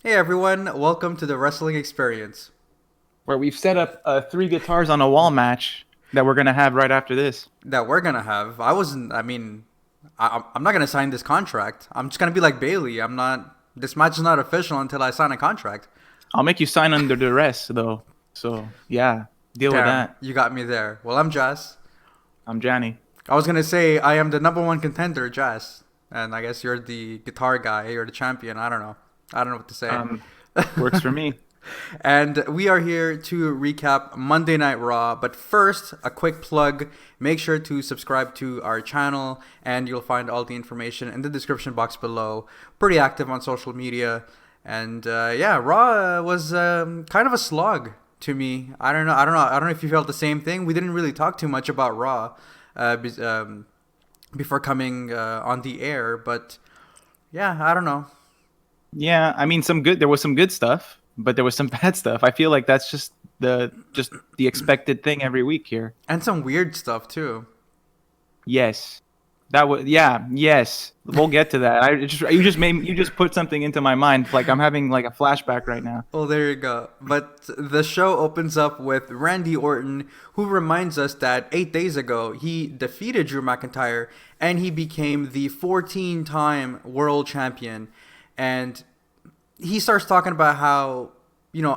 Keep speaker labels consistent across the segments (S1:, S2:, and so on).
S1: Hey everyone, welcome to the Wrestling Experience
S2: Where we've set up three guitars on a wall match that we're gonna have right after this.
S1: that we're gonna have. I'm not gonna sign this contract. I'm just gonna be like Bailey. This match is not official until I sign a contract.
S2: I'll make you sign under duress, though. So yeah, deal with
S1: Damn,
S2: that.
S1: you got me there. Well, I'm Jazz.
S2: I'm Johnny.
S1: I was gonna say I am the number one contender, Jazz. And I guess you're the guitar guy, you're the champion. I don't know. I don't know what to say.
S2: Um, Works for me.
S1: And we are here to recap Monday Night Raw. But first, a quick plug. Make sure to subscribe to our channel, and you'll find all the information in the description box below. Pretty active on social media. And yeah, Raw was kind of a slog to me. I don't know if you felt the same thing. We didn't really talk too much about Raw before coming on the air. But yeah, I don't know.
S2: Yeah, I mean, there was some good stuff, but there was some bad stuff. I feel like that's just the expected thing every week here.
S1: And some weird stuff too.
S2: Yes, yes. We'll get to that. You just put something into my mind. Like I'm having like a flashback right now.
S1: Well, there you go. But the show opens up with Randy Orton, who reminds us that 8 days ago he defeated Drew McIntyre and he became the 14-time world champion. And he starts talking about how,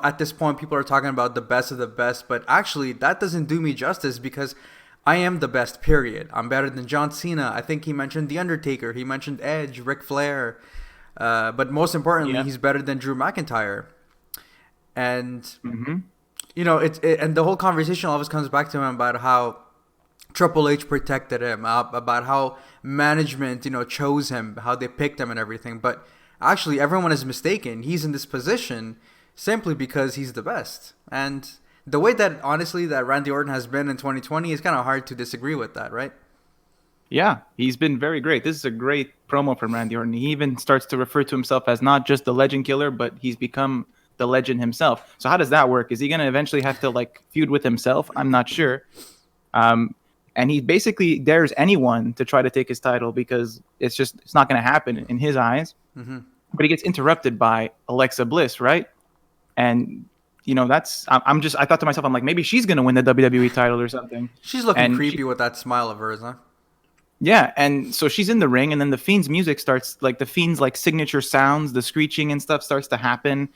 S1: at this point people are talking about the best of the best, but actually that doesn't do me justice because I am the best, period. I'm better than John Cena. I think he mentioned The Undertaker. He mentioned Edge, Ric Flair. But most importantly,
S2: Yeah.
S1: he's better than Drew McIntyre. And
S2: Mm-hmm.
S1: and the whole conversation always comes back to him about how Triple H protected him, about how management, chose him, how they picked him and everything. But actually, everyone is mistaken. He's in this position simply because he's the best. And the way that, honestly, that Randy Orton has been in 2020 is kind of hard to disagree with that, right?
S2: Yeah, he's been very great. This is a great promo from Randy Orton. He even starts to refer to himself as not just the legend killer, but he's become the legend himself. So how does that work? Is he going to eventually have to like feud with himself? I'm not sure. And he basically dares anyone to try to take his title because it's not going to happen in his eyes.
S1: Mm-hmm.
S2: But he gets interrupted by Alexa Bliss, right? And I thought to myself, I'm like, maybe she's going to win the WWE title or something.
S1: She's looking
S2: And
S1: creepy with that smile of hers, huh?
S2: Yeah, and so she's in the ring, and then the Fiend's music starts, like the Fiend's like signature sounds, the screeching and stuff starts to happen.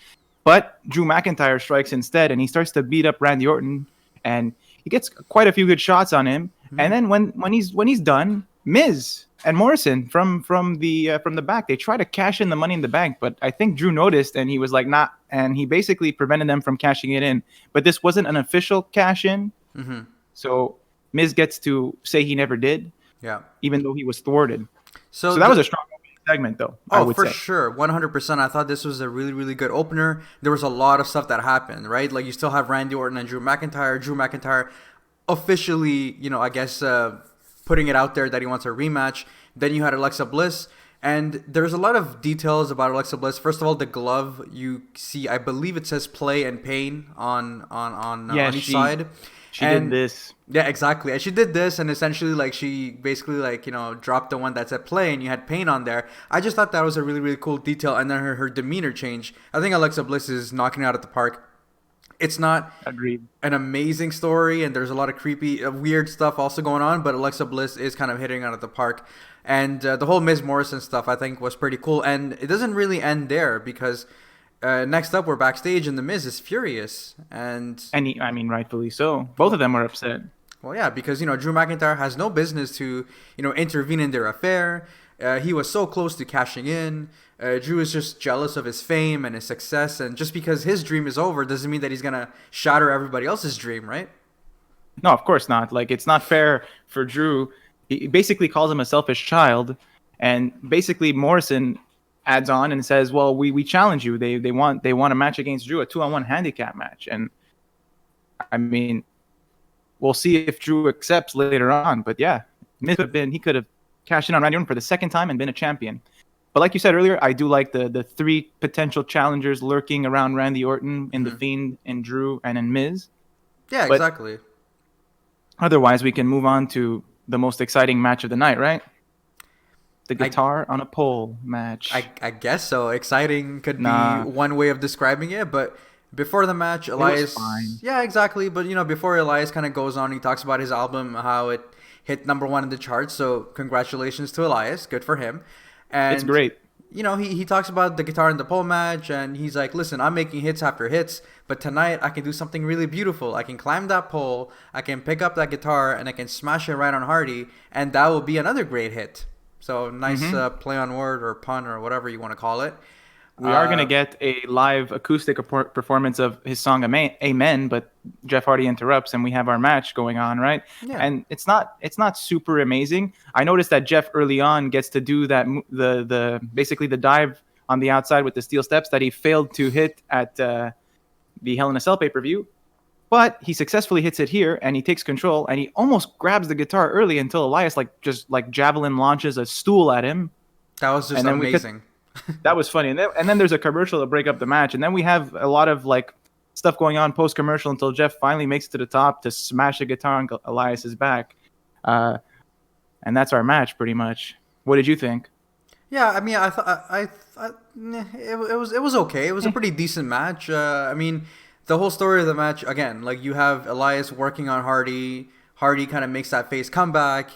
S2: But Drew McIntyre strikes instead, and he starts to beat up Randy Orton, and he gets quite a few good shots on him.
S1: Mm-hmm.
S2: And then when he's done, Miz and Morrison from the back, they try to cash in the Money in the Bank, but I think Drew noticed, and he was like, nah, and he basically prevented them from cashing it in. But this wasn't an official cash in,
S1: Mm-hmm.
S2: so Miz gets to say he never did
S1: Yeah.
S2: even though he was thwarted.
S1: So
S2: So that was a strong opening segment, though, I
S1: oh,
S2: would
S1: for
S2: say.
S1: sure, 100%. I thought this was a really, really good opener. There was a lot of stuff that happened, right? Like you still have Randy Orton and Drew McIntyre. Drew McIntyre officially, I guess, putting it out there that he wants a rematch. Then you had Alexa Bliss, and there's a lot of details about Alexa Bliss. First of all, the glove you see, I believe it says "play" and "pain"
S2: Yeah,
S1: on each side.
S2: she did
S1: And
S2: this.
S1: yeah, exactly. And she did this, and essentially, like, she basically, like, dropped the one that said play, and you had pain on there. I just thought that was a really, really cool detail. And then her demeanor change. I think Alexa Bliss is knocking it out at the park. It's not
S2: Agreed.
S1: an amazing story, and there's a lot of creepy, weird stuff also going on, but Alexa Bliss is kind of hitting out at the park. And the whole Miz Morrison stuff, I think, was pretty cool. And it doesn't really end there because next up, we're backstage, and the Miz is furious. And
S2: And I mean, rightfully so. Both of them were upset.
S1: well, yeah, because Drew McIntyre has no business to intervene in their affair. He was so close to cashing in. Drew is just jealous of his fame and his success, and just because his dream is over doesn't mean that he's gonna shatter everybody else's dream, right?
S2: No, of course not. Like, it's not fair for Drew. He basically calls him a selfish child. And basically, Morrison adds on and says, well, we challenge you. They want a match against Drew, a 2-on-1 handicap match. And I mean, we'll see if Drew accepts later on. But yeah, he could have cashed in on Randy Orton for the second time and been a champion. But like you said earlier, I do like the three potential challengers lurking around Randy Orton in the
S1: Mhm.
S2: Fiend, in Drew, and in Miz.
S1: Yeah,
S2: But
S1: exactly.
S2: otherwise, we can move on to the most exciting match of the night, right? The guitar on a pole match.
S1: I guess so. Exciting could be
S2: Nah,
S1: one way of describing it, but before the match,
S2: it was
S1: Elias,
S2: fine.
S1: yeah, exactly. But before Elias kind of goes on, he talks about his album, how it hit #1 in the charts. So congratulations to Elias, good for him.
S2: It's
S1: And
S2: great.
S1: he talks about the guitar in the pole match, and he's like, listen, I'm making hits after hits, but tonight I can do something really beautiful. I can climb that pole, I can pick up that guitar, and I can smash it right on Hardy, and that will be another great hit. So nice
S2: Hmm.
S1: play on word or pun or whatever you want to call it.
S2: We are going to
S1: Uh,
S2: get a live acoustic performance of his song Amen, but Jeff Hardy interrupts and we have our match going on, right?
S1: yeah,
S2: And it's not super amazing. I noticed that Jeff early on gets to do that the basically the dive on the outside with the steel steps that he failed to hit at the Hell in a Cell pay-per-view. But he successfully hits it here and he takes control and he almost grabs the guitar early until Elias just javelin launches a stool at him.
S1: that was just
S2: And then we could
S1: amazing.
S2: that was funny. And then there's a commercial to break up the match. And then we have a lot of stuff going on post commercial until Jeff finally makes it to the top to smash a guitar on Elias's back. Uh, and that's our match pretty much. What did you think?
S1: Yeah, I mean, I thought it was okay. It was a pretty decent match. I mean, the whole story of the match again, like you have Elias working on Hardy. Hardy kind of makes that face comeback,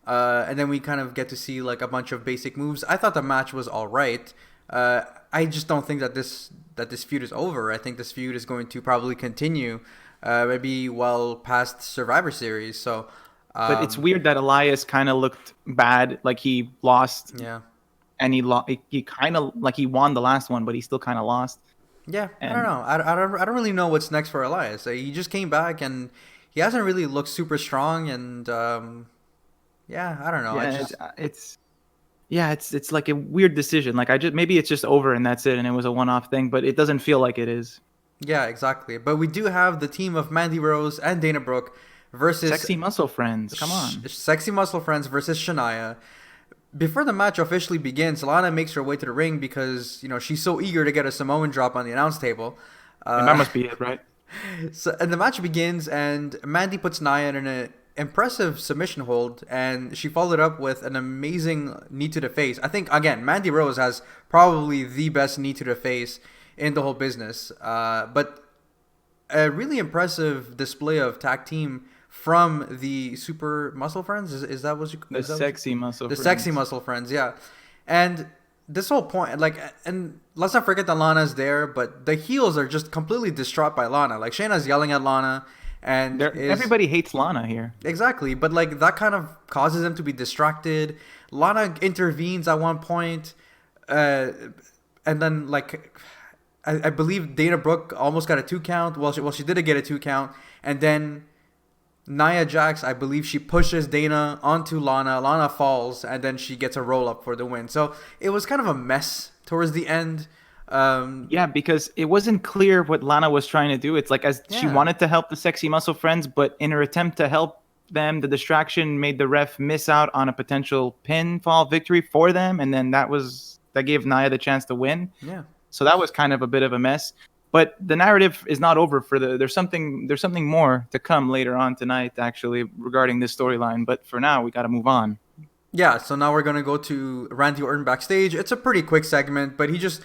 S1: and then we kind of get to see like a bunch of basic moves. I thought the match was all right. I just don't think that this feud is over. I think this feud is going to probably continue, maybe well past Survivor Series. So,
S2: But it's weird that Elias kind of looked bad, like he lost,
S1: yeah.
S2: and he kind of like he won the last one, but he still kind of lost.
S1: Yeah, I don't
S2: And
S1: know. I don't really know what's next for Elias. He just came back and he hasn't really looked super strong. And yeah, I don't know. I
S2: yeah,
S1: just
S2: it's like a weird decision. Like maybe it's just over and that's it, and it was a one-off thing, but it doesn't feel like it is.
S1: yeah, exactly. But we do have the team of Mandy Rose and Dana Brooke versus
S2: Sexy muscle friends, come on.
S1: Sexy Muscle Friends versus Shania. Before the match officially begins, Lana makes her way to the ring because she's so eager to get a Samoan drop on the announce table.
S2: And that must be it, right?
S1: And the match begins, and Mandy puts Nia in an impressive submission hold, and she followed up with an amazing knee to the face. I think again, Mandy Rose has probably the best knee to the face in the whole business. But a really impressive display of tag team from the Super Muscle Friends. Is that what you?
S2: The
S1: Is that
S2: sexy muscle
S1: the
S2: friends.
S1: Sexy Muscle Friends? Yeah, and this whole point, like, and let's not forget that Lana's there, but the heels are just completely distraught by Lana. Like Shayna's yelling at Lana, and
S2: Everybody hates Lana here.
S1: exactly, but like that kind of causes them to be distracted. Lana intervenes at one point, and then like I believe Dana Brooke almost got a 2 count. Well, she didn't get a 2 count, and then Nia Jax, I believe she pushes Dana onto Lana. Lana falls, and then she gets a roll up for the win. So it was kind of a mess towards the end.
S2: Yeah, because it wasn't clear what Lana was trying to do. It's like as she
S1: Yeah.
S2: wanted to help the sexy muscle friends, but in her attempt to help them, the distraction made the ref miss out on a potential pinfall victory for them, and then that gave Nia the chance to win.
S1: Yeah.
S2: So that was kind of a bit of a mess. But the narrative is not over there's something more to come later on tonight actually regarding this storyline, but for now we got to move on.
S1: Yeah, so now we're gonna go to Randy Orton backstage. It's a pretty quick segment, but he's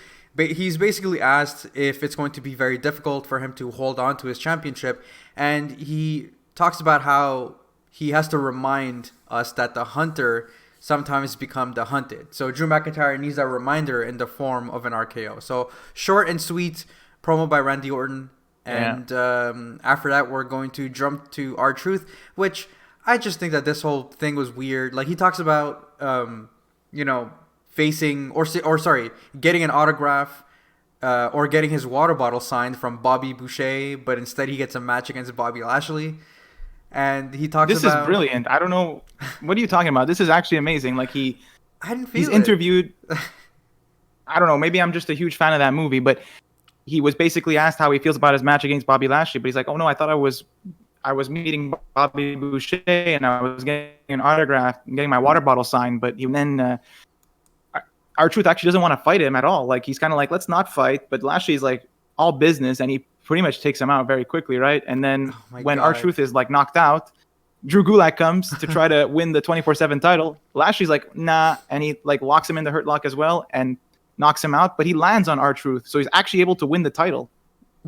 S1: basically asked if it's going to be very difficult for him to hold on to his championship, and he talks about how he has to remind us that the hunter sometimes become the hunted. So Drew McIntyre needs a reminder in the form of an RKO. So short and sweet promo by Randy Orton. And after that, we're going to jump to R-Truth, which I just think that this whole thing was weird. Like he talks about, facing or sorry, getting an autograph or getting his water bottle signed from Bobby Boucher, but instead he gets a match against Bobby Lashley. And he talks
S2: This
S1: about
S2: is brilliant. I don't know what are you talking about. This is actually amazing. Like
S1: I didn't feel
S2: he's
S1: it.
S2: interviewed. I don't know. Maybe I'm just a huge fan of that movie, but he was basically asked how he feels about his match against Bobby Lashley, but he's like, "Oh no, I thought I was meeting Bobby Boucher and I was getting an autograph and getting my water bottle signed." But then R-Truth actually doesn't want to fight him at all. Like he's kind of like, "Let's not fight." But Lashley's like all business, and he pretty much takes him out very quickly, right? And then
S1: Oh my
S2: when
S1: God.
S2: R-Truth is like knocked out, Drew Gulak comes to try to win the 24/7 title. Lashley's like, nah, and he like locks him in the Hurt Lock as well and knocks him out. But he lands on R-Truth, so he's actually able to win the title.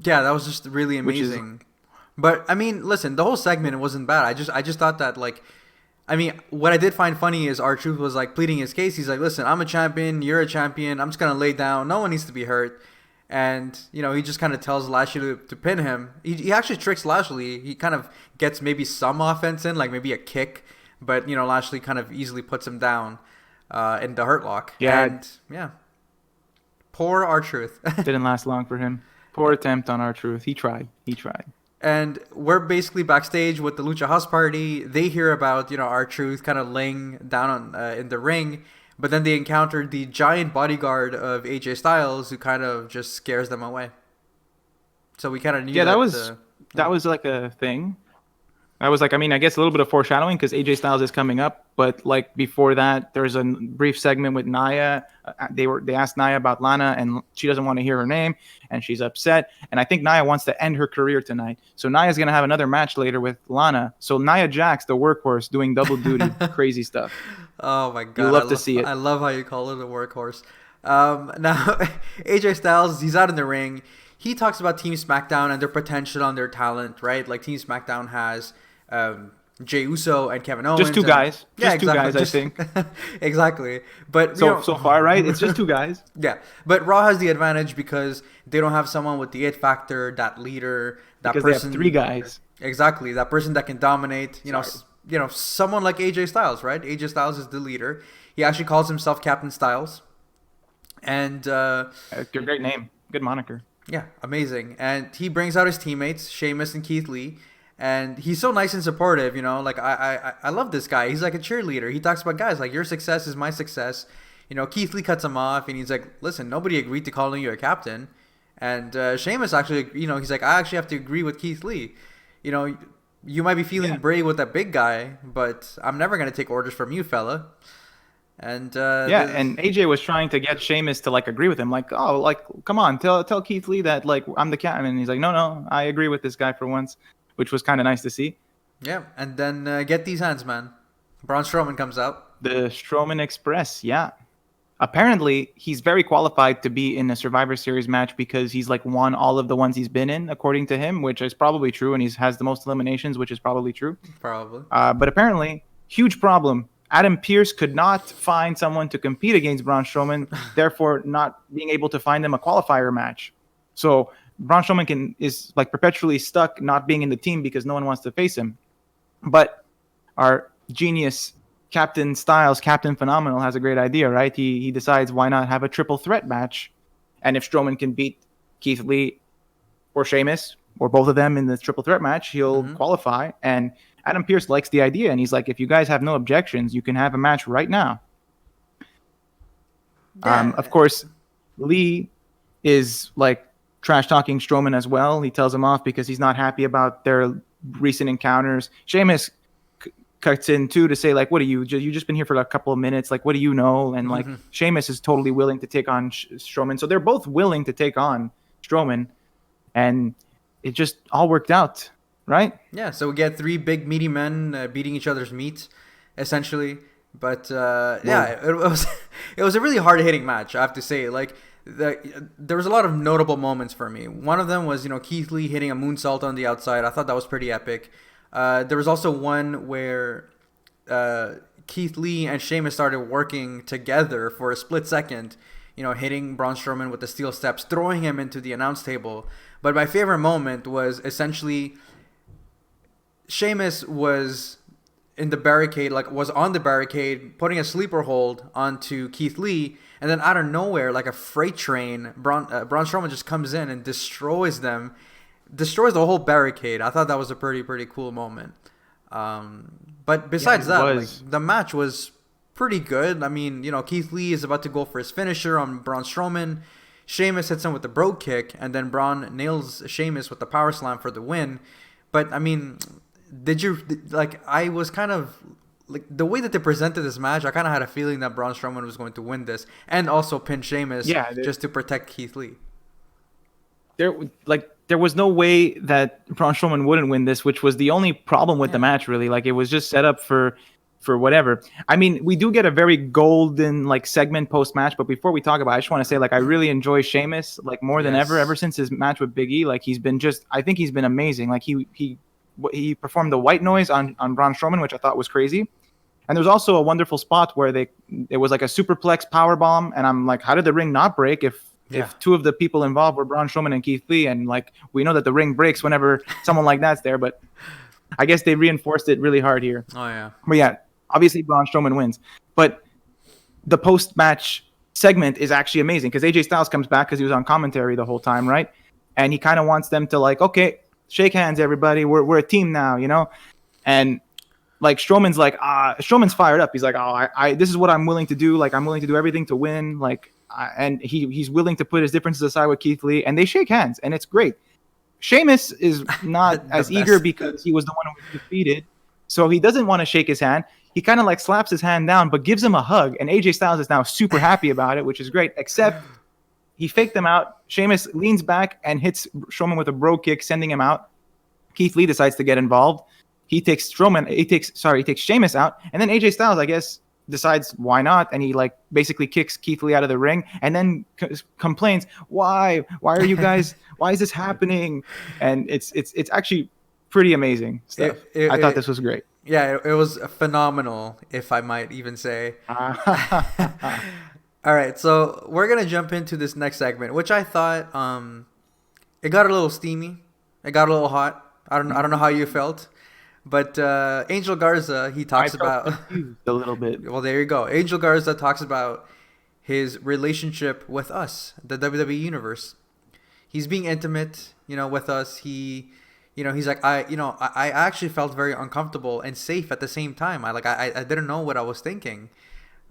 S1: Yeah, that was just really amazing. But I mean, listen, the whole segment wasn't bad. I just thought that like, I mean, what I did find funny is R-Truth was like pleading his case. He's like, listen, I'm a champion, you're a champion. I'm just gonna lay down. No one needs to be hurt. And, you know, he just kind of tells Lashley to pin him. He actually tricks Lashley. He kind of gets maybe some offense in, like maybe a kick. But, you know, Lashley kind of easily puts him down in the Hurt Lock.
S2: Yeah.
S1: And, yeah. Poor R-Truth.
S2: Didn't last long for him. Poor attempt on R-Truth. He tried.
S1: And we're basically backstage with the Lucha House Party. They hear about, you know, R-Truth kind of laying down in the ring. But then they encountered the giant bodyguard of AJ Styles, who kind of just scares them away. So we kind of knew
S2: that was like a thing. I was like, I mean, I guess a little bit of foreshadowing because AJ Styles is coming up, but like before that, there's a brief segment with Nia. They asked Nia about Lana, and she doesn't want to hear her name, and she's upset. And I think Nia wants to end her career tonight, so Nia's gonna have another match later with Lana. So Nia Jax, the workhorse, doing double duty, crazy stuff.
S1: Oh my god,
S2: you love to see it.
S1: I love how you call it a workhorse. Now AJ Styles, he's out in the ring. He talks about Team SmackDown and their potential on their talent, right? Like Team SmackDown has Jey Uso and Kevin Owens.
S2: Just two guys.
S1: Yeah,
S2: two guys, I think.
S1: Exactly. But
S2: so far, right? It's just two guys.
S1: Yeah. But Raw has the advantage because they don't have someone with the it factor, that leader, that
S2: because
S1: person.
S2: They have three guys.
S1: Exactly. That person that can dominate. You know, someone like AJ Styles, right? AJ Styles is the leader. He actually calls himself Captain Styles. And
S2: great name. Good moniker.
S1: Yeah, amazing. And he brings out his teammates, Sheamus and Keith Lee. And he's so nice and supportive, you know. Like I love this guy. He's like a cheerleader. He talks about guys like your success is my success. You know, Keith Lee cuts him off, and he's like, "Listen, nobody agreed to calling you a captain." And Sheamus actually, you know, he's like, "I actually have to agree with Keith Lee." You know, you might be feeling brave with that big guy, but I'm never gonna take orders from you, fella. And
S2: and AJ was trying to get Sheamus to like agree with him, like, "Oh, like, come on, tell Keith Lee that like I'm the captain." And he's like, "No, I agree with this guy for once." Which was kind of nice to see.
S1: Yeah, and then get these hands, man. Braun Strowman comes out.
S2: The Strowman Express, yeah. Apparently, he's very qualified to be in a Survivor Series match because he's like won all of the ones he's been in, according to him, which is probably true, and he has the most eliminations, which is probably true.
S1: Probably.
S2: But apparently, huge problem. Adam Pearce could not find someone to compete against Braun Strowman, therefore not being able to find him a qualifier match. So Braun Strowman is like perpetually stuck not being in the team because no one wants to face him. But our genius Captain Styles, Captain Phenomenal, has a great idea, right? He decides why not have a triple threat match, and if Strowman can beat Keith Lee or Sheamus or both of them in the triple threat match, he'll qualify. And Adam Pearce likes the idea, and he's like, if you guys have no objections, you can have a match right now.
S1: Yeah.
S2: Of course, Lee is like trash talking Strowman as well. He tells him off because he's not happy about their recent encounters. Sheamus cuts in too to say like, "What are you just been here for a couple of minutes? Like, what do you know?" And like, Sheamus is totally willing to take on Strowman, so they're both willing to take on Strowman, and it just all worked out, right?
S1: Yeah. So we get three big meaty men beating each other's meat, essentially. But it was a really hard hitting match, I have to say. Like. There was a lot of notable moments for me. One of them was, you know, Keith Lee hitting a moonsault on the outside. I thought that was pretty epic. There was also one where Keith Lee and Sheamus started working together for a split second, you know, hitting Braun Strowman with the steel steps, throwing him into the announce table. But my favorite moment was essentially Sheamus was in the barricade, like was on the barricade, putting a sleeper hold onto Keith Lee. And then out of nowhere, like a freight train, Braun Strowman just comes in and destroys the whole barricade. I thought that was a pretty cool moment. But besides that, like, the match was pretty good. I mean, you know, Keith Lee is about to go for his finisher on Braun Strowman. Sheamus hits him with the Brogue Kick, and then Braun nails Sheamus with the Power Slam for the win. But, I mean, I was kind of... Like, the way that they presented this match, I kind of had a feeling that Braun Strowman was going to win this and also pin Sheamus just to protect Keith Lee.
S2: Like there was no way that Braun Strowman wouldn't win this, which was the only problem with the match, really. Like, it was just set up for whatever. I mean, we do get a very golden like segment post match, but before we talk about it, I just want to say, like, I really enjoy Sheamus like more than ever since his match with Big E. Like, I think he's been amazing. Like, he performed the white noise on Braun Strowman, which I thought was crazy. And there's also a wonderful spot where it was like a superplex power bomb, and I'm like, how did the ring not break if two of the people involved were Braun Strowman and Keith Lee? And like, we know that the ring breaks whenever someone like that's there, but I guess they reinforced it really hard here.
S1: Oh yeah.
S2: But yeah, obviously Braun Strowman wins. But the post-match segment is actually amazing because AJ Styles comes back because he was on commentary the whole time, right? And he kind of wants them to like, okay, shake hands, everybody. We're a team now, you know? And like Strowman's fired up. He's like, I this is what I'm willing to do. Like, I'm willing to do everything to win. Like, and he's willing to put his differences aside with Keith Lee, and they shake hands, and it's great. Sheamus is not as eager because he was the one who was defeated, so he doesn't want to shake his hand. He kind of like slaps his hand down, but gives him a hug, and AJ Styles is now super happy about it, which is great. Except he faked them out. Sheamus leans back and hits Strowman with a bro kick, sending him out. Keith Lee decides to get involved. He takes Sheamus out, and then AJ Styles, I guess, decides why not, and he like basically kicks Keith Lee out of the ring, and then complains, why are you guys, why is this happening? And it's actually pretty amazing stuff. I thought this was great.
S1: Yeah, it was phenomenal, if I might even say. All right, so we're gonna jump into this next segment, which I thought it got a little steamy, it got a little hot. I don't know how you felt. But Angel Garza, he talks about
S2: a little bit.
S1: Well, there you go. Angel Garza talks about his relationship with us, the WWE universe. He's being intimate, with us. He's like, I actually felt very uncomfortable and safe at the same time. I didn't know what I was thinking.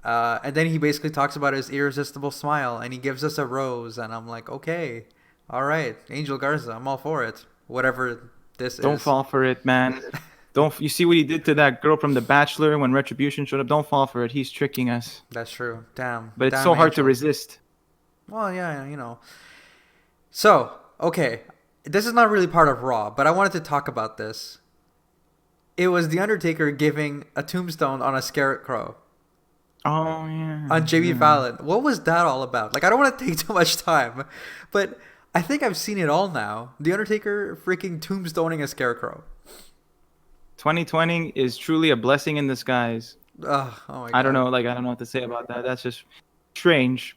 S1: And then he basically talks about his irresistible smile, and he gives us a rose, and I'm like, okay, all right, Angel Garza, I'm all for it. Whatever this is.
S2: Don't fall for it, man. You see what he did to that girl from The Bachelor when Retribution showed up? Don't fall for it. He's tricking us.
S1: That's true. Damn.
S2: But it's so hard to resist.
S1: Well, yeah, So, okay. This is not really part of Raw, but I wanted to talk about this. It was The Undertaker giving a tombstone on a scarecrow.
S2: Oh, yeah.
S1: On Jimmy Fallon. What was that all about? Like, I don't want to take too much time, but I think I've seen it all now. The Undertaker freaking tombstoning a scarecrow.
S2: 2020 is truly a blessing in disguise.
S1: Oh my God.
S2: I don't know what to say about that. That's just strange.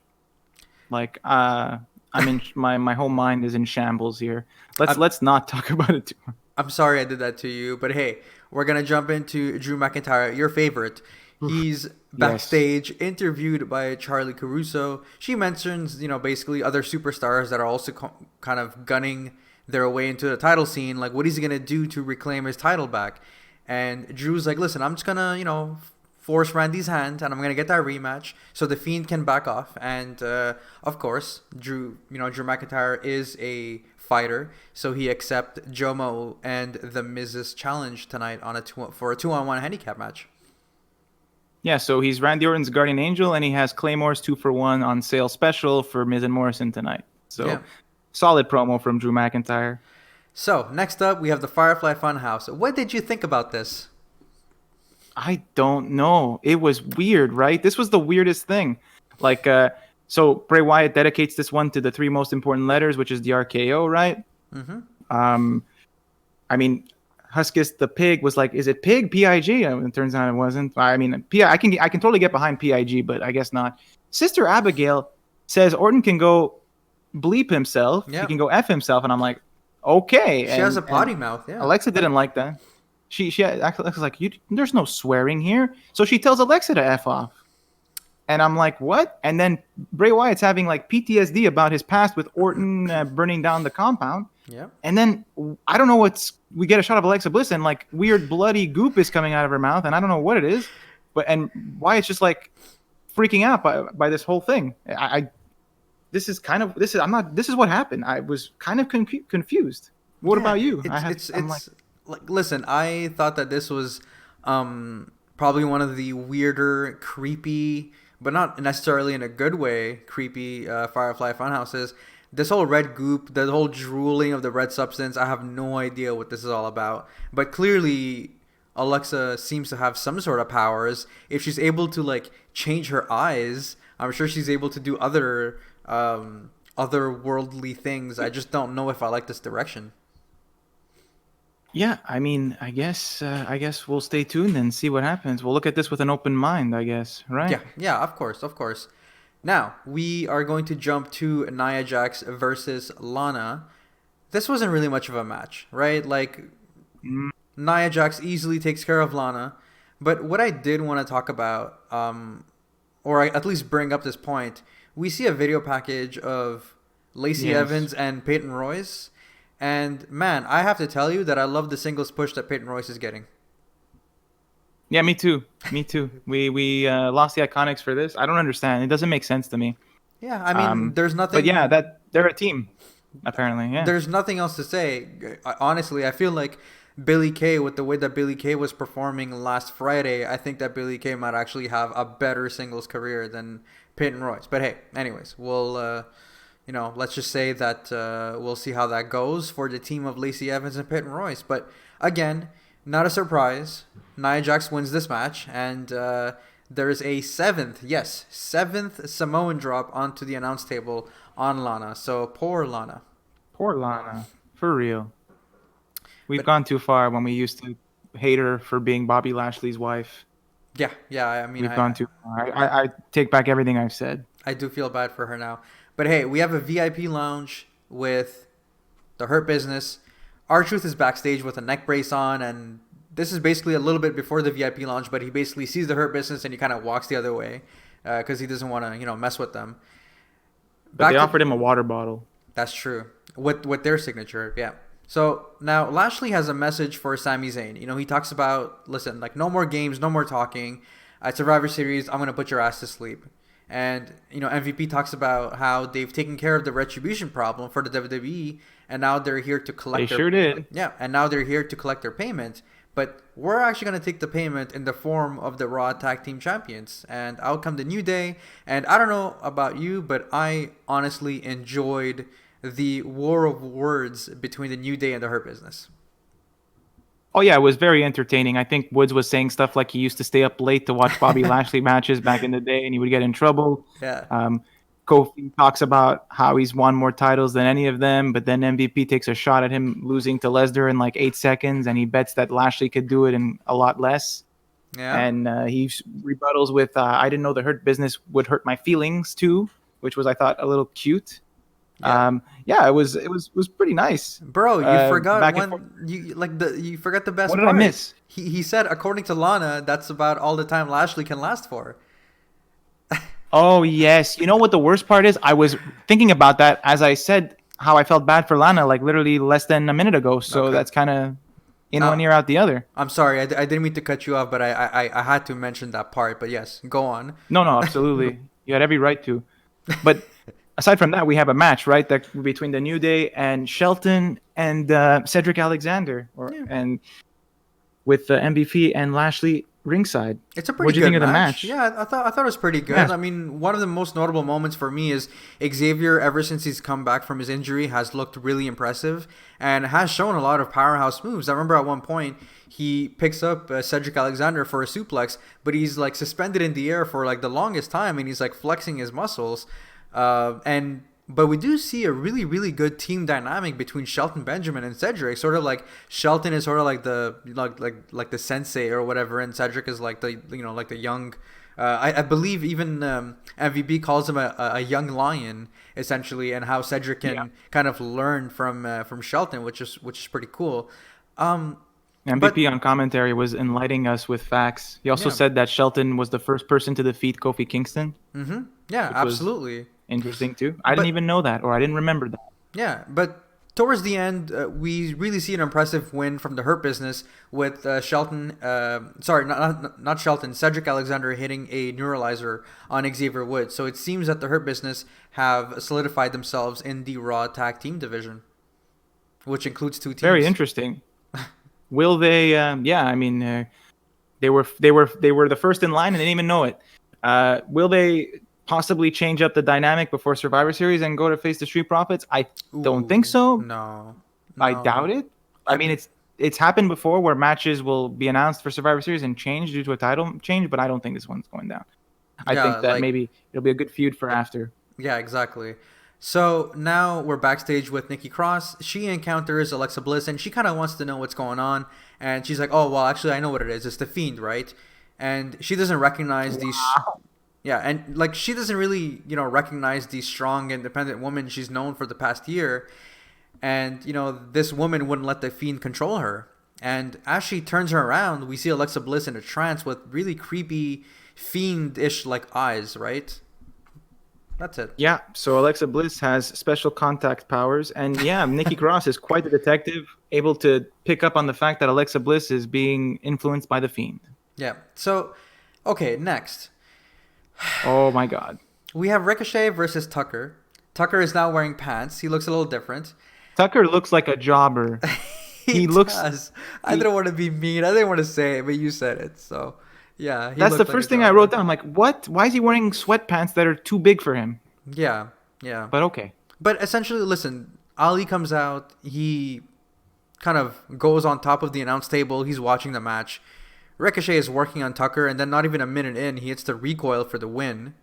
S2: Like, I'm in my whole mind is in shambles here. Let's not talk about it too much.
S1: I'm sorry I did that to you, but hey, we're gonna jump into Drew McIntyre, your favorite. He's backstage, interviewed by Charlie Caruso. She mentions, basically other superstars that are also kind of gunning their way into the title scene. Like, what is he gonna do to reclaim his title back? And Drew's like, listen, I'm just gonna, force Randy's hand, and I'm gonna get that rematch so the Fiend can back off. And of course, Drew McIntyre is a fighter, so he accepts Jomo and the Miz's challenge tonight for a 2-on-1 handicap match.
S2: Yeah, so he's Randy Orton's guardian angel, and he has Claymore's 2-for-1 on sale special for Miz and Morrison tonight. So. Yeah. Solid promo from Drew McIntyre.
S1: So, next up, we have the Firefly Funhouse. What did you think about this?
S2: I don't know. It was weird, right? This was the weirdest thing. Like, so Bray Wyatt dedicates this one to the 3 most important letters, which is the RKO, right? Mm-hmm. I mean, Huskus the pig was like, is it pig? PIG? It turns out it wasn't. I mean, I can totally get behind PIG, but I guess not. Sister Abigail says Orton can go bleep himself. He can go F himself, and I'm like, okay.
S1: She has a potty mouth. Yeah.
S2: Alexa didn't like that. Alexa's like, there's no swearing here. So she tells Alexa to F off. And I'm like, what? And then Bray Wyatt's having like PTSD about his past with Orton burning down the compound. Yeah. And then I don't know we get a shot of Alexa Bliss, and like weird bloody goop is coming out of her mouth, and I don't know what it is. And Wyatt's just like freaking out by this whole thing. This is what happened. I was kind of confused. What about you?
S1: Listen, I thought that this was probably one of the weirder, creepy, but not necessarily in a good way, creepy Firefly Funhouses. this whole red goop, the whole drooling of the red substance, I have no idea what this is all about. But clearly, Alexa seems to have some sort of powers. If she's able to like change her eyes, I'm sure she's able to do otherworldly things. I just don't know if I like this direction.
S2: Yeah, I mean, I guess we'll stay tuned and see what happens. We'll look at this with an open mind, I guess, right?
S1: Yeah, yeah, of course, of course. Now we are going to jump to Nia Jax versus Lana. This wasn't really much of a match, right? Like
S2: Mm,
S1: Nia Jax easily takes care of Lana. But what I did want to talk about, or at least bring up this point, we see a video package of Lacey
S2: yes.
S1: Evans and Peyton Royce. And man, I have to tell you that I love the singles push that Peyton Royce is getting.
S2: Yeah, me too. Me too. We lost the Iconics for this. I don't understand. It doesn't make sense to me.
S1: Yeah, I mean,
S2: Um,
S1: there's
S2: but yeah,
S1: nothing.
S2: that they're a team apparently. Yeah.
S1: There's nothing else to say. Honestly, I feel like Billy Kay, with the way that Billy Kay was performing last Friday, I think that Billy Kay might actually have a better singles career than Peyton Royce. But hey, anyways, let's just say that we'll see how that goes for the team of Lacey Evans and Peyton Royce. But again, not a surprise. Nia Jax wins this match, and there's a seventh Samoan drop onto the announce table on Lana. So poor Lana.
S2: Poor Lana. For real. We've
S1: But
S2: gone too far when we used to hate her for being Bobby Lashley's wife.
S1: yeah, yeah. I mean,
S2: We've gone too far. I take back everything I've said.
S1: I do feel bad for her now. But hey, we have a VIP lounge with the Hurt Business. R-Truth is backstage with a neck brace on, and this is basically a little bit before the VIP lounge, but he basically sees the Hurt Business and he kind of walks the other way because he doesn't want to, mess with them.
S2: But they
S1: Back to
S2: offered him a water bottle.
S1: That's true. With their signature, yeah. So now Lashley has a message for Sami Zayn. He talks about, listen, like no more games, no more talking. At Survivor Series, I'm gonna put your ass to sleep. And MVP talks about how they've taken care of the retribution problem for the WWE, and now they're here to
S2: They
S1: collect their
S2: sure did.
S1: yeah, and now they're here to collect their payment. But we're actually gonna take the payment in the form of the Raw Tag Team Champions, and out come the New Day. And I don't know about you, but I honestly enjoyed the war of words between the New Day and the Hurt Business.
S2: Oh yeah, it was very entertaining. I think Woods was saying stuff like he used to stay up late to watch Bobby Lashley matches back in the day, and he would get in trouble.
S1: Yeah.
S2: Um, Kofi talks about how he's won more titles than any of them, but then MVP takes a shot at him losing to Lesnar in like 8 seconds, and he bets that Lashley could do it in a lot less.
S1: Yeah.
S2: And he rebuttals with, "I didn't know the Hurt Business would hurt my feelings too," which was, I thought, a little cute.
S1: Yeah.
S2: Yeah, it was pretty nice.
S1: Bro, you forgot
S2: Back and forth.
S1: you forgot the best
S2: What did I
S1: part.
S2: miss?
S1: He said according to Lana, that's about all the time Lashley can last for.
S2: Oh yes. You know what the worst part is? I was thinking about that as I said how I felt bad for Lana like literally less than a minute ago. So
S1: Okay.
S2: that's kind of in one
S1: Now,
S2: ear out the other.
S1: I'm sorry, I didn't mean to cut you off, but I had to mention that part. But yes, go on.
S2: No, no, absolutely. You had every right to. But aside from that, we have a match, right? That between the New Day and Shelton and Cedric Alexander,
S1: Yeah.
S2: and with MVP and Lashley ringside.
S1: It's a
S2: What
S1: pretty
S2: do you
S1: good
S2: think of the
S1: match.
S2: match?
S1: Yeah, I thought it was pretty good.
S2: Yeah.
S1: I mean, one of the most notable moments for me is Xavier, ever since he's come back from his injury, has looked really impressive and has shown a lot of powerhouse moves. I remember at one point he picks up Cedric Alexander for a suplex, but he's like suspended in the air for like the longest time, and he's like flexing his muscles. But we do see a really, really good team dynamic between Shelton Benjamin and Cedric. Sort of like Shelton is sort of like the like the sensei or whatever, and Cedric is like the like the young. I believe even MVP calls him a young lion essentially, and how Cedric can kind of learn from Shelton, which is pretty cool. But
S2: MVP on commentary was enlightening us with facts. He also
S1: yeah,
S2: said that Shelton was the first person to defeat Kofi Kingston,
S1: yeah,
S2: which was
S1: absolutely.
S2: interesting too. I didn't
S1: But
S2: even know that, or I didn't remember that.
S1: yeah, but towards the end, we really see an impressive win from the Hurt Business with Shelton. Sorry, not Shelton. Cedric Alexander hitting a neuralizer on Xavier Woods. So it seems that the Hurt Business have solidified themselves in the Raw Tag Team division, which includes two teams.
S2: Very interesting. Will they? Yeah, I mean, they were the first in line and they didn't even know it. Will they possibly change up the dynamic before Survivor Series and go to face the Street Profits? I don't think
S1: Ooh,
S2: so.
S1: no,
S2: I doubt
S1: no.
S2: it. I
S1: I
S2: mean,
S1: th-
S2: it's happened before where matches will be announced for Survivor Series and change due to a title change, but I don't think this one's going down. I
S1: yeah,
S2: think that
S1: like
S2: maybe it'll be a good feud for after.
S1: yeah, exactly. So now we're backstage with Nikki Cross. She encounters Alexa Bliss, and she kind of wants to know what's going on. And she's like, "Oh, well, actually, I know what it is. It's the Fiend, right?" And she doesn't recognize these.
S2: Wow.
S1: Yeah, and like she doesn't really, recognize the strong, independent woman she's known for the past year. And this woman wouldn't let the Fiend control her. And as she turns her around, we see Alexa Bliss in a trance with really creepy, fiendish like eyes. Right? That's it.
S2: Yeah, so Alexa Bliss has special contact powers, and yeah, Nikki Cross is quite the detective, able to pick up on the fact that Alexa Bliss is being influenced by the Fiend.
S1: Yeah. So, okay, next.
S2: Oh my God.
S1: We have Ricochet versus Tucker. Tucker is now wearing pants. He looks a little different.
S2: Tucker looks like a jobber.
S1: He
S2: He looks
S1: does. I
S2: he
S1: didn't want to be mean. I didn't want to say it, but you said it. So, yeah, he
S2: That's the
S1: looked like a
S2: first thing I wrote
S1: jobber.
S2: down. I'm like, what? Why is he wearing sweatpants that are too big for him?
S1: Yeah, yeah.
S2: But okay.
S1: But essentially, listen, Ali comes out. He kind of goes on top of the announce table. He's watching the match. Ricochet is working on Tucker, and then not even a minute in, he hits the recoil for the win.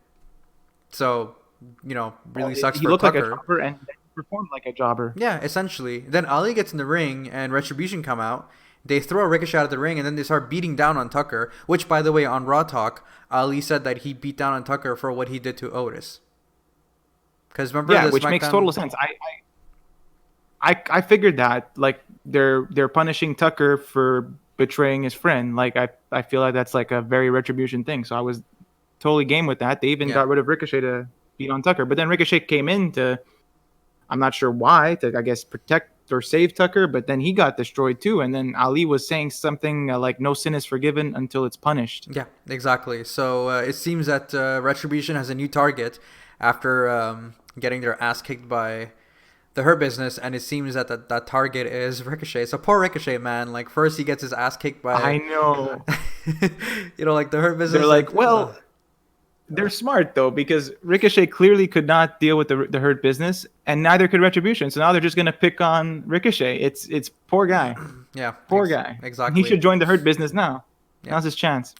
S1: So,
S2: Well,
S1: really sucks
S2: he
S1: for
S2: looked like a
S1: Tucker.
S2: jobber and then he performed like a jobber.
S1: Yeah, essentially. Then Ali gets in the ring and Retribution come out. They throw Ricochet out of the ring and then they start beating down on Tucker, which, by the way, on Raw Talk, Ali said that he beat down on Tucker for what he did to Otis. Because remember
S2: Yeah,
S1: the
S2: which makes
S1: SmackDown?
S2: total sense. I figured that like they're punishing Tucker for betraying his friend. Like I feel like that's like a very Retribution thing. So I was totally game with that. They even
S1: Yeah.
S2: got rid of Ricochet to beat on Tucker, but then Ricochet came in to, I'm not sure why, to I guess protect or save Tucker, but then he got destroyed too. And then Ali was saying something like "No sin is forgiven until it's punished."
S1: Yeah, exactly. So it seems that Retribution has a new target after getting their ass kicked by the Hurt Business, and it seems that that target is Ricochet. So poor Ricochet, man. Like first he gets his ass kicked by,
S2: I know.
S1: like the Hurt
S2: They're
S1: Business.
S2: like, well, they're smart though because Ricochet clearly could not deal with the Hurt Business, and neither could Retribution. So now they're just gonna pick on Ricochet. It's poor guy,
S1: yeah,
S2: poor guy. He
S1: exactly.
S2: should join the Hurt Business now.
S1: Yeah.
S2: Now's his chance.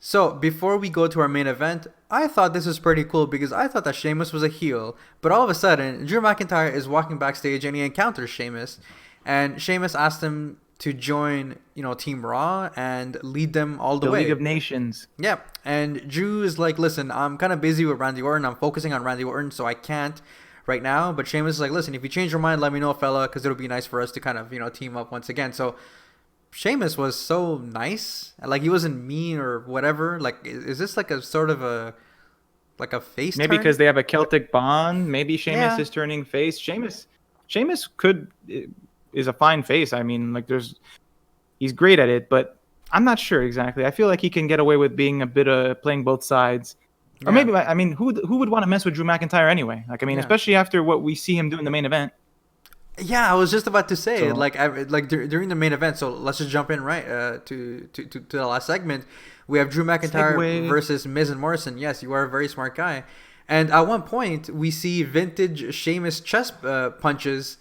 S1: So before we go to our main event, I thought this was pretty cool because I thought that Sheamus was a heel, but all of a sudden, Drew McIntyre is walking backstage and he encounters Sheamus, and Sheamus asked him to join, Team Raw and lead them all the
S2: The
S1: way.
S2: League of Nations.
S1: Yeah, and Drew is like, listen, I'm kind of busy with Randy Orton. I'm focusing on Randy Orton, so I can't right now. But Sheamus is like, listen, if you change your mind, let me know, fella, because it'll be nice for us to kind of, team up once again. So Sheamus was so nice. Like, he wasn't mean or whatever. Like, is this like a sort of like a face
S2: Maybe
S1: turn?
S2: because they have a Celtic bond. Maybe Sheamus
S1: Yeah.
S2: is turning face. Sheamus is a fine face. I mean, like he's great at it, but I'm not sure exactly. I feel like he can get away with being a bit playing both sides. Or
S1: Yeah.
S2: maybe I mean, who would want to mess with Drew McIntyre anyway? Like I mean,
S1: Yeah.
S2: especially after what we see him do in the main event.
S1: Yeah, I was just about to say,
S2: So-
S1: like, during the main event. So let's just jump in right to the last segment. We have Drew McIntyre
S2: Segue.
S1: versus Miz and Morrison. Yes, you are a very smart guy. And at one point, we see vintage Sheamus chest punches.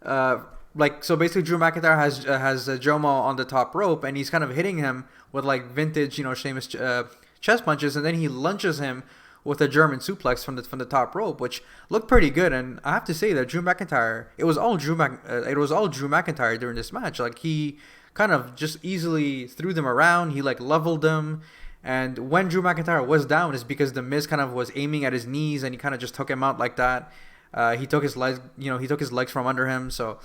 S1: So basically, Drew McIntyre has Jomo on the top rope, and he's kind of hitting him with like vintage, Sheamus chest punches, and then he lunges him with a German suplex from the top rope, which looked pretty good. And I have to say that Drew McIntyre, it was all Drew McIntyre during this match. Like he kind of just easily threw them around. He like leveled them. And when Drew McIntyre was down, is because the Miz kind of was aiming at his knees, and he kind of just took him out like that. He took his legs, he took his legs from under him. So,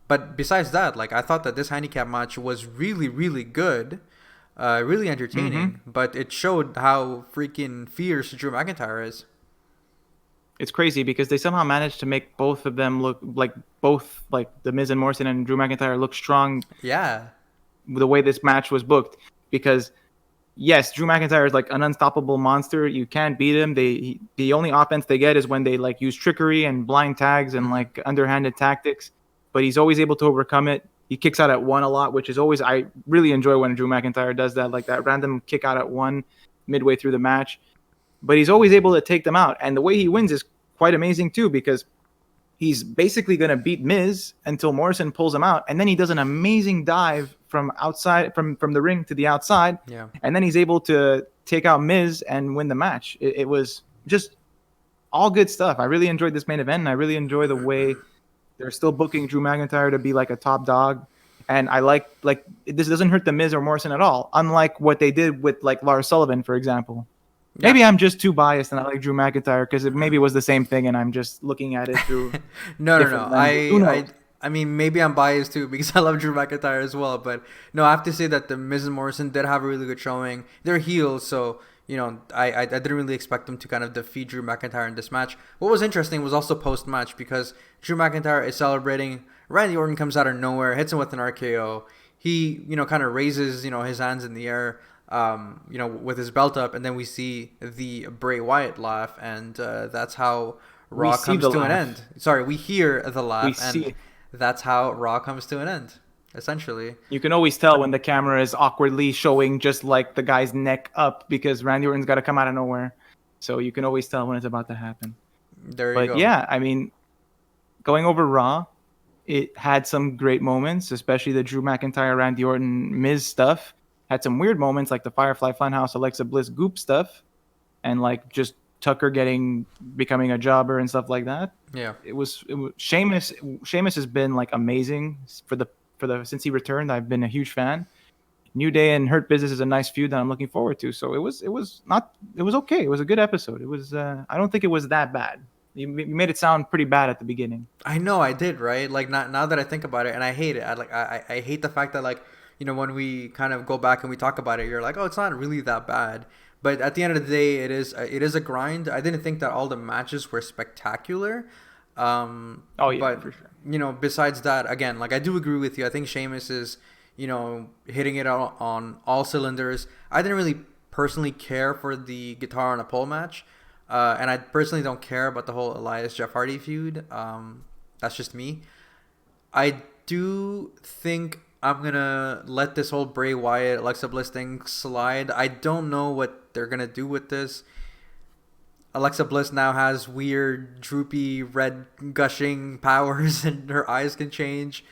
S1: but besides that, like I thought that this handicap match was really, really good, really entertaining. But it showed how freaking fierce Drew McIntyre is.
S2: It's crazy because they somehow managed to make both of them look like the Miz and Morrison and Drew McIntyre look strong.
S1: Yeah,
S2: The way this match was booked, because yes, Drew McIntyre is like an unstoppable monster. You can't beat him. The only offense they get is when they like use trickery and blind tags and like underhanded tactics. But he's always able to overcome it. He kicks out at one a lot, which is always, I really enjoy when Drew McIntyre does that, like that random kick out at one midway through the match. but he's always able to take them out. And the way he wins is quite amazing too, because he's basically going to beat Miz until Morrison pulls him out, and then he does an amazing dive from outside, from the ring to the outside,
S1: Yeah.
S2: and then he's able to take out Miz and win the match. It was just all good stuff. I really enjoyed this main event, and I really enjoy the way they're still booking Drew McIntyre to be like a top dog. And I like this doesn't hurt the Miz or Morrison at all, unlike what they did with like Lars Sullivan, for example.
S1: Yeah.
S2: Maybe I'm just too biased and I like Drew McIntyre because it maybe was the same thing and I'm just looking at it through
S1: No.
S2: lenses. Who knows?
S1: I mean, maybe I'm biased too because I love Drew McIntyre as well. But no, I have to say that the Miz and Morrison did have a really good showing. They're heels, so I didn't really expect them to kind of defeat Drew McIntyre in this match. What was interesting was also post match because Drew McIntyre is celebrating. Randy Orton comes out of nowhere, hits him with an RKO. He kind of raises his hands in the air. With his belt up, and then we see the Bray Wyatt laugh, and that's how Raw comes to an end. Sorry, we hear the laugh, and that's how Raw comes to an end, essentially.
S2: You can always tell when the camera is awkwardly showing just like the guy's neck up because Randy Orton's got to come out of nowhere. So you can always tell when it's about to happen.
S1: There you go.
S2: But yeah, I mean, going over Raw, it had some great moments, especially the Drew McIntyre, Randy Orton, Miz stuff. Had some weird moments like the Firefly Funhouse, Alexa Bliss goop stuff, and like just Tucker becoming a jobber and stuff like that.
S1: Yeah,
S2: it was Sheamus. Sheamus has been like amazing for the since he returned. I've been a huge fan. New Day and Hurt Business is a nice feud that I'm looking forward to. So it was okay. It was a good episode. It was I don't think it was that bad. You made it sound pretty bad at the beginning.
S1: I know I did, right? Like now that I think about it, and I hate it. I hate the fact that when we kind of go back and we talk about it, you're like, oh, it's not really that bad. But at the end of the day, it is a grind. I didn't think that all the matches were spectacular. But,
S2: for sure.
S1: Besides that, again, I do agree with you. I think Sheamus is, hitting it out on all cylinders. I didn't really personally care for the guitar on a pole match. And I personally don't care about the whole Elias Jeff Hardy feud. That's just me. I do think I'm going to let this whole Bray Wyatt, Alexa Bliss thing slide. I don't know what they're going to do with this. Alexa Bliss now has weird, droopy, red, gushing powers, and her eyes can change.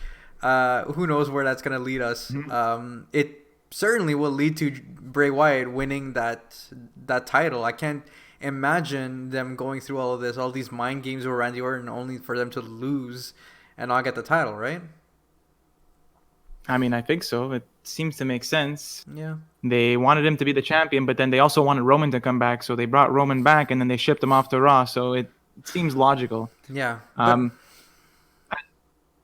S1: Who knows where that's going to lead us. Mm-hmm. It certainly will lead to Bray Wyatt winning that title. I can't imagine them going through all of this, all these mind games with Randy Orton, only for them to lose and not get the title, right?
S2: I mean, I think so. It seems to make sense.
S1: Yeah.
S2: They wanted him to be the champion, but then they also wanted Roman to come back, so they brought Roman back, and then they shipped him off to Raw, so it seems logical.
S1: Yeah.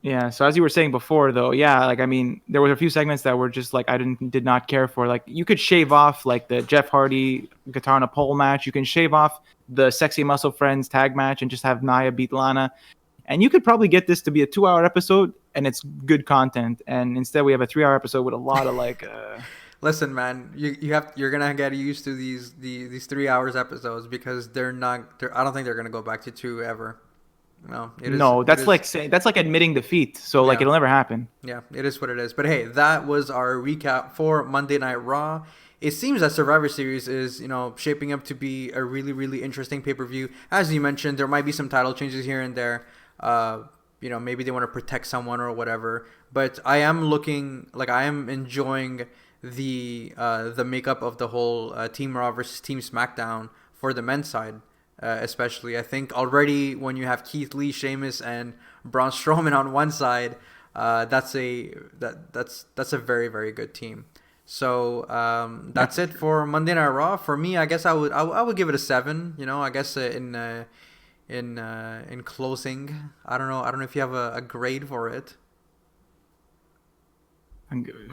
S2: Yeah, so as you were saying before, though, there were a few segments that were just I did not care for. Like, you could shave off the Jeff Hardy guitar on a pole match. You can shave off the Sexy Muscle Friends tag match and just have Nia beat Lana. And you could probably get this to be a 2-hour episode, and it's good content. And instead, we have a 3-hour episode with a lot of
S1: Listen, man, you're gonna get used to these 3 hours episodes because I don't think they're gonna go back to 2 ever. No,
S2: that's like admitting defeat. So it'll never happen.
S1: Yeah, it is what it is. But hey, that was our recap for Monday Night Raw. It seems that Survivor Series is, shaping up to be a really, really interesting pay-per-view. As you mentioned, there might be some title changes here and there. Maybe they want to protect someone or whatever. But I am enjoying the makeup of the whole Team Raw versus Team SmackDown for the men's side. Especially, I think already when you have Keith Lee, Sheamus, and Braun Strowman on one side, that's a very, very good team. So that's it for Monday Night Raw. For me, I guess I would give it a 7. I guess in closing, I don't know if you have a grade for it.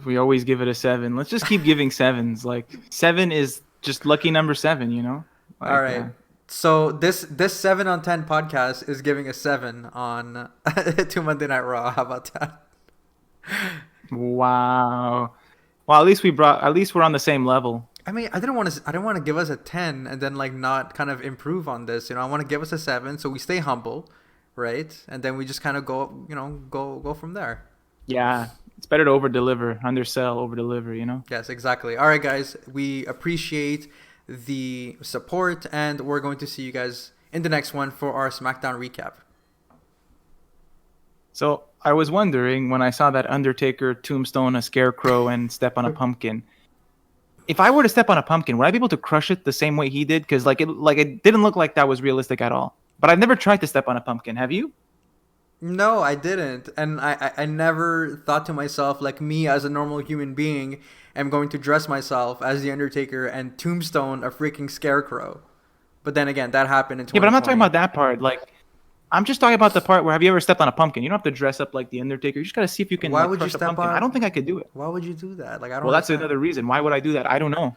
S2: We always give it a 7. Let's just keep giving 7s. 7 is just lucky number 7. All
S1: right. So this 7 on 10 podcast is giving a 7 on to Monday Night Raw. How about that?
S2: Wow. Well, at least we're on the same level.
S1: I mean, I didn't want to give us a 10 and then not kind of improve on this. I want to give us a 7 so we stay humble, right? And then we just kind of go from there.
S2: Yeah. It's better to over-deliver, undersell, over-deliver,
S1: Yes, exactly. All right, guys. We appreciate the support, and we're going to see you guys in the next one for our SmackDown recap.
S2: So I was wondering when I saw that Undertaker tombstone a scarecrow and step on a pumpkin. If I were to step on a pumpkin, would I be able to crush it the same way he did? Because it didn't look like that was realistic at all. But I've never tried to step on a pumpkin. Have you?
S1: No, I didn't. And I never thought to myself, like, me as a normal human being am going to dress myself as The Undertaker and tombstone a freaking scarecrow. But then again, that happened in 2020.
S2: Yeah, but I'm not talking about that part. Like, I'm just talking about the part where have you ever stepped on a pumpkin? You don't have to dress up like The Undertaker. You just got to see if you can
S1: Why would you
S2: crush a
S1: step
S2: pumpkin.
S1: on?
S2: I don't think I could do it.
S1: Why would you do that? Like, I don't
S2: Well, that's
S1: understand.
S2: another reason. Why would I do that? I don't know.